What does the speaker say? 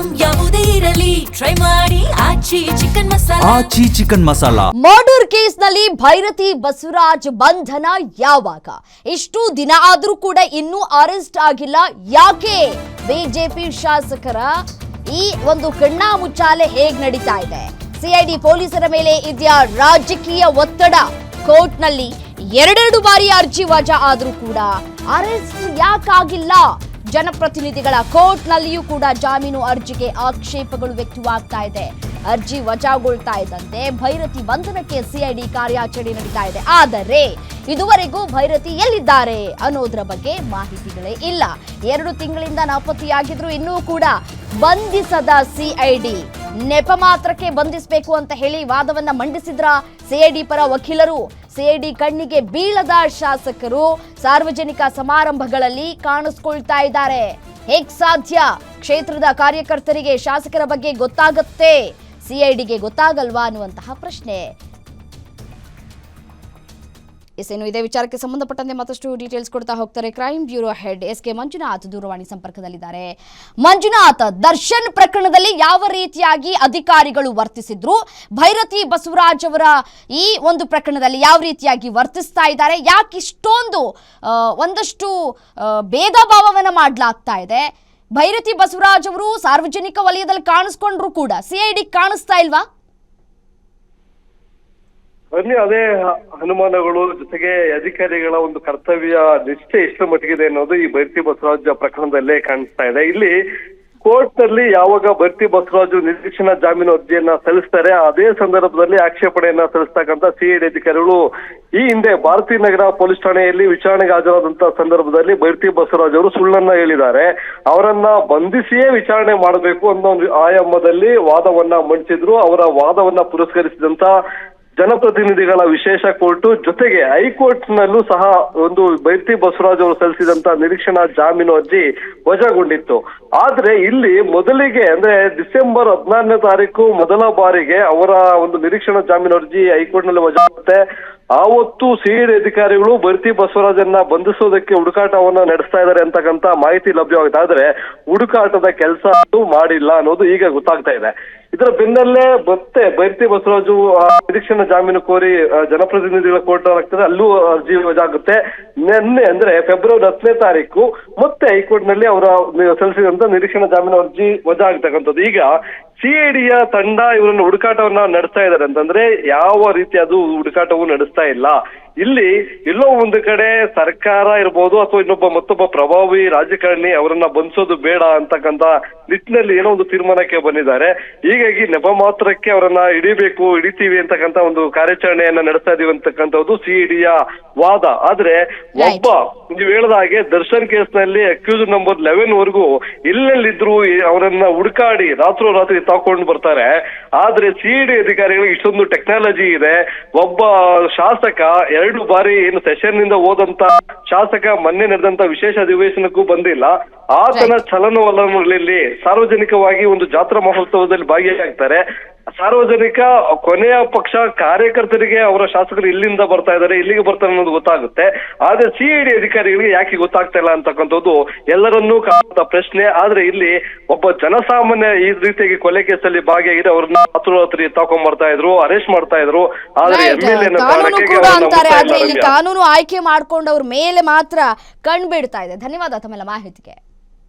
Item ಯಾವುದೇ ಇರಲಿ try ಮಾಡಿ ಆಚಿ ಚಿಕನ್ ಮಸಾಲಾ. ಮರ್ಡರ್ ಕೇಸ್ನಲ್ಲಿ ಭೈರತಿ ಬಸವರಾಜ್ ಬಂಧನ ಯಾವಾಗ? ಇಷ್ಟು ದಿನ ಆದ್ರೂ ಕೂಡ ಇನ್ನೂ ಅರೆಸ್ಟ್ ಆಗಿಲ್ಲ. ಯಾಕೆ? ಬಿಜೆಪಿ ಶಾಸಕರ ಈ ಒಂದು ಕಣ್ಣಾಮುಚ್ಚಾಲೆ ಹೇಗ್ ನಡೀತಾ ಇದೆ? ಸಿಐಡಿ ಪೊಲೀಸರ ಮೇಲೆ ಇದೆಯಾ ರಾಜಕೀಯ ಒತ್ತಡ? ಕೋರ್ಟ್ನಲ್ಲಿ ಎರಡೆರಡು ಬಾರಿ ಅರ್ಜಿ ವಜಾ ಆದ್ರೂ ಕೂಡ ಅರೆಸ್ಟ್ ಯಾಕಾಗಿಲ್ಲ? ಜನಪ್ರತಿನಿಧಿಗಳ ಕೋರ್ಟ್ನಲ್ಲಿಯೂ ಕೂಡ ಜಾಮೀನು ಅರ್ಜಿಗೆ ಆಕ್ಷೇಪಗಳು ವ್ಯಕ್ತವಾಗ್ತಾ ಇದೆ. ಅರ್ಜಿ ವಜಾಗೊಳ್ತಾ ಇದ್ದಂತೆ ಭೈರತಿ ಬಂಧನಕ್ಕೆ ಸಿಐಡಿ ಕಾರ್ಯಾಚರಣೆ ನಡೀತಾ ಇದೆ. ಆದರೆ ಇದುವರೆಗೂ ಭೈರತಿ ಎಲ್ಲಿದ್ದಾರೆ ಅನ್ನೋದ್ರ ಬಗ್ಗೆ ಮಾಹಿತಿಗಳೇ ಇಲ್ಲ. 2 ತಿಂಗಳಿಂದ ನಾಪತ್ತೆಯಾಗಿದ್ರು ಇನ್ನೂ ಕೂಡ ಬಂಧಿಸದ ಸಿಐಡಿ. ನೆಪ ಮಾತ್ರಕ್ಕೆ ಬಂಧಿಸಬೇಕು ಅಂತ ಹೇಳಿ ವಾದವನ್ನ ಮಂಡಿಸಿದ್ರ ಸಿಐಡಿ ಪರ ವಕೀಲರು. ಸಿಐಡಿ ಕಣ್ಣಿಗೆ ಬೀಳದ ಶಾಸಕರು ಸಾರ್ವಜನಿಕ ಸಮಾರಂಭಗಳಲ್ಲಿ ಕಾಣಿಸ್ಕೊಳ್ತಾ ಇದ್ದಾರೆ. ಹೇಗ್ ಸಾಧ್ಯ? ಕ್ಷೇತ್ರದ ಕಾರ್ಯಕರ್ತರಿಗೆ ಶಾಸಕರ ಬಗ್ಗೆ ಗೊತ್ತಾಗತ್ತೆ, ಸಿಐಡಿಗೆ ಗೊತ್ತಾಗಲ್ವಾ ಅನ್ನುವಂತಹ ಪ್ರಶ್ನೆ. ಇನ್ನು ಇದೇ ವಿಚಾರಕ್ಕೆ ಸಂಬಂಧಪಟ್ಟಂತೆ ಮತ್ತಷ್ಟು ಡೀಟೇಲ್ಸ್ ಕೊಡ್ತಾ ಹೋಗ್ತಾರೆ crime bureau head SK. Manjunath ದೂರವಾಣಿ ಸಂಪರ್ಕದಲ್ಲಿದ್ದಾರೆ. ಮಂಜುನಾಥ್, ದರ್ಶನ್ ಪ್ರಕರಣದಲ್ಲಿ ಯಾವ ರೀತಿಯಾಗಿ ಅಧಿಕಾರಿಗಳು ವರ್ತಿಸಿದ್ರು, ಭೈರತಿ ಬಸವರಾಜ್ ಅವರ ಈ ಒಂದು ಪ್ರಕರಣದಲ್ಲಿ ಯಾವ ರೀತಿಯಾಗಿ ವರ್ತಿಸ್ತಾ ಇದ್ದಾರೆ, ಯಾಕೆ ಇಷ್ಟೊಂದು ಒಂದಷ್ಟು ಭೇದ ಭಾವವನ್ನು ಮಾಡಲಾಗ್ತಾ ಇದೆ? ಭೈರತಿ ಬಸವರಾಜ್ ಅವರು ಸಾರ್ವಜನಿಕ ವಲಯದಲ್ಲಿ ಕಾಣಿಸ್ಕೊಂಡ್ರು ಕೂಡ ಸಿಐಡಿ ಕಾಣಿಸ್ತಾ ಇಲ್ವಾ? ಅಲ್ಲಿ ಅದೇ ಅನುಮಾನಗಳು, ಜೊತೆಗೆ ಅಧಿಕಾರಿಗಳ ಒಂದು ಕರ್ತವ್ಯ ನಿಷ್ಠೆ ಎಷ್ಟು ಮಟ್ಟಿಗಿದೆ ಅನ್ನೋದು ಈ ಭೈರತಿ ಬಸವರಾಜ್ ಪ್ರಕರಣದಲ್ಲೇ ಕಾಣಿಸ್ತಾ ಇದೆ. ಇಲ್ಲಿ ಕೋರ್ಟ್ ನಲ್ಲಿ ಯಾವಾಗ ಭೈರತಿ ಬಸವರಾಜು ನಿರೀಕ್ಷಣಾ ಜಾಮೀನು ಅರ್ಜಿಯನ್ನ ಸಲ್ಲಿಸ್ತಾರೆ, ಅದೇ ಸಂದರ್ಭದಲ್ಲಿ ಆಕ್ಷೇಪಣೆಯನ್ನ ಸಲ್ಲಿಸ್ತಕ್ಕಂಥ ಸಿಐಡಿ ಅಧಿಕಾರಿಗಳು ಈ ಹಿಂದೆ ಭಾರತೀ ನಗರ ಪೊಲೀಸ್ ಠಾಣೆಯಲ್ಲಿ ವಿಚಾರಣೆಗೆ ಹಾಜರಾದಂತಹ ಸಂದರ್ಭದಲ್ಲಿ ಭೈರತಿ ಬಸವರಾಜ್ ಅವರು ಸುಳ್ಳನ್ನ ಹೇಳಿದ್ದಾರೆ. ಅವರನ್ನ ಬಂಧಿಸಿಯೇ ವಿಚಾರಣೆ ಮಾಡಬೇಕು ಅನ್ನೋ ಒಂದು ಆಯಾಮದಲ್ಲಿ ವಾದವನ್ನ ಮಂಡಿಸಿದ್ರು. ಅವರ ವಾದವನ್ನ ಪುರಸ್ಕರಿಸಿದಂತ ಜನಪ್ರತಿನಿಧಿಗಳ ವಿಶೇಷ ಕೋರ್ಟ್ ಜೊತೆಗೆ ಹೈಕೋರ್ಟ್ ನಲ್ಲೂ ಸಹ ಒಂದು ಭೈರತಿ ಬಸವರಾಜ್ ಅವರು ಸಲ್ಲಿಸಿದಂತ ನಿರೀಕ್ಷಣಾ ಜಾಮೀನು ಅರ್ಜಿ ವಜಾಗೊಂಡಿತ್ತು. ಆದ್ರೆ ಇಲ್ಲಿ ಮೊದಲಿಗೆ ಅಂದ್ರೆ ಡಿಸೆಂಬರ್ 16ನೇ ತಾರೀಕು ಮೊದಲ ಬಾರಿಗೆ ಅವರ ಒಂದು ನಿರೀಕ್ಷಣಾ ಜಾಮೀನು ಅರ್ಜಿ ಹೈಕೋರ್ಟ್ ನಲ್ಲಿ ವಜಾ ಆಗುತ್ತೆ. ಆವತ್ತು ಸಿಐಡಿ ಅಧಿಕಾರಿಗಳು ಭೈರತಿ ಬಸವರಾಜನ್ನ ಬಂಧಿಸೋದಕ್ಕೆ ಹುಡುಕಾಟವನ್ನ ನಡೆಸ್ತಾ ಇದ್ದಾರೆ ಅಂತಕ್ಕಂತ ಮಾಹಿತಿ ಲಭ್ಯವಾಗುತ್ತೆ. ಆದ್ರೆ ಹುಡುಕಾಟದ ಕೆಲಸ ಮಾಡಿಲ್ಲ ಅನ್ನೋದು ಈಗ ಗೊತ್ತಾಗ್ತಾ ಇದೆ. ಇದರ ಬೆನ್ನಲ್ಲೇ ಮತ್ತೆ ಭೈರತಿ ಬಸವರಾಜು ನಿರೀಕ್ಷಣಾ ಜಾಮೀನು ಕೋರಿ ಜನಪ್ರತಿನಿಧಿಗಳ ಕೋರ್ಟ್ ಆಗ್ತದೆ, ಅಲ್ಲೂ ಅರ್ಜಿ ವಜಾ ಆಗುತ್ತೆ. ನಿನ್ನೆ ಅಂದ್ರೆ ಫೆಬ್ರವರಿ 10ನೇ ತಾರೀಕು ಮತ್ತೆ ಹೈಕೋರ್ಟ್ ನಲ್ಲಿ ಅವರ ಸಲ್ಲಿಸಿದಂತ ನಿರೀಕ್ಷಣಾ ಜಾಮೀನು ಅರ್ಜಿ ವಜಾ ಆಗ್ತಕ್ಕಂಥದ್ದು. ಈಗ ಸಿಐಡಿಯ ತಂಡ ಇವರನ್ನು ಹುಡುಕಾಟವನ್ನ ನಡೆಸ್ತಾ ಇದ್ದಾರೆ ಅಂತಂದ್ರೆ ಯಾವ ರೀತಿ ಅದು ಹುಡುಕಾಟವು ನಡೆಸ್ತಾ ಇಲ್ಲ. ಇಲ್ಲಿ ಎಲ್ಲೋ ಒಂದು ಕಡೆ ಸರ್ಕಾರ ಇರ್ಬೋದು ಅಥವಾ ಮತ್ತೊಬ್ಬ ಪ್ರಭಾವಿ ರಾಜಕಾರಣಿ ಅವರನ್ನ ಬಂಧಿಸೋದು ಬೇಡ ಅಂತಕ್ಕಂತ ನಿಟ್ಟಿನಲ್ಲಿ ಏನೋ ಒಂದು ತೀರ್ಮಾನಕ್ಕೆ ಬಂದಿದ್ದಾರೆ. ಹೀಗಾಗಿ ನೆಪ ಮಾತ್ರಕ್ಕೆ ಅವರನ್ನ ಹಿಡಿತೀವಿ ಅಂತಕ್ಕಂತ ಒಂದು ಕಾರ್ಯಾಚರಣೆಯನ್ನ ನಡೆಸ್ತಾ ಇದೀವಿ ಅಂತಕ್ಕಂಥದ್ದು ಸಿಐಡಿಯ ವಾದ. ಆದ್ರೆ ಒಬ್ಬ ನೀವು ಹೇಳಿದ ಹಾಗೆ ದರ್ಶನ್ ಕೇಸ್ ನಲ್ಲಿ ಅಕ್ಯೂಸ್ ನಂಬರ್ 11 ವರೆಗೂ ಎಲ್ಲೆಲ್ಲಿದ್ರು ಅವರನ್ನ ಹುಡುಕಾಡಿ ರಾತ್ರೋರಾತ್ರಿ ತಾಕೊಂಡು ಬರ್ತಾರೆ. ಆದ್ರೆ ಸಿಐಡಿ ಅಧಿಕಾರಿಗಳಿಗೆ ಇಷ್ಟೊಂದು ಟೆಕ್ನಾಲಜಿ ಇದೆ. ಒಬ್ಬ ಶಾಸಕ 2 ಬಾರಿ ಏನು ಸೆಷನ್ ನಿಂದ ಹೋದಂತ ಶಾಸಕ ಮೊನ್ನೆ ನಡೆದಂತ ವಿಶೇಷ ಅಧಿವೇಶನಕ್ಕೂ ಬಂದಿಲ್ಲ. ಆತನ ಚಲನವಲನಗಳಲ್ಲಿ ಸಾರ್ವಜನಿಕವಾಗಿ ಒಂದು ಜಾತ್ರಾ ಮಹೋತ್ಸವದಲ್ಲಿ ಭಾಗಿಯಾಗ್ತಾರೆ. ಸಾರ್ವಜನಿಕ ಕೊನೆಯ ಪಕ್ಷ ಕಾರ್ಯಕರ್ತರಿಗೆ ಅವರ ಶಾಸಕರು ಇಲ್ಲಿಂದ ಬರ್ತಾ ಇದ್ದಾರೆ, ಇಲ್ಲಿಗೆ ಬರ್ತಾರೆ ಅನ್ನೋದು ಗೊತ್ತಾಗುತ್ತೆ. ಆದ್ರೆ ಸಿಐಡಿ ಅಧಿಕಾರಿಗಳಿಗೆ ಯಾಕೆ ಗೊತ್ತಾಗ್ತಾ ಇಲ್ಲ ಅಂತಕ್ಕಂಥದ್ದು ಎಲ್ಲರನ್ನೂ ಕಾಣುವಂತ ಪ್ರಶ್ನೆ. ಆದ್ರೆ ಇಲ್ಲಿ ಒಬ್ಬ ಜನಸಾಮಾನ್ಯ ಈ ರೀತಿಯಾಗಿ ಕೊಲೆ ಕೇಸಲ್ಲಿ ಭಾಗಿಯಾಗಿದೆ, ಅವ್ರನ್ನ ರಾತ್ರೋರಾತ್ರಿ ತಾಕೊಂಡ್ ಬರ್ತಾ ಇದ್ರು, ಅರೆಸ್ಟ್ ಮಾಡ್ತಾ ಇದ್ರು. ಆದ್ರೆ ಕಾನೂನು ಆಯ್ಕೆ ಮಾಡ್ಕೊಂಡು ಅವ್ರ ಮೇಲೆ ಮಾತ್ರ ಕಣ್ಬಿಡ್ತಾ ಇದೆ. ಧನ್ಯವಾದ ತಮ್ಮೆಲ್ಲ ಮಾಹಿತಿಗೆ.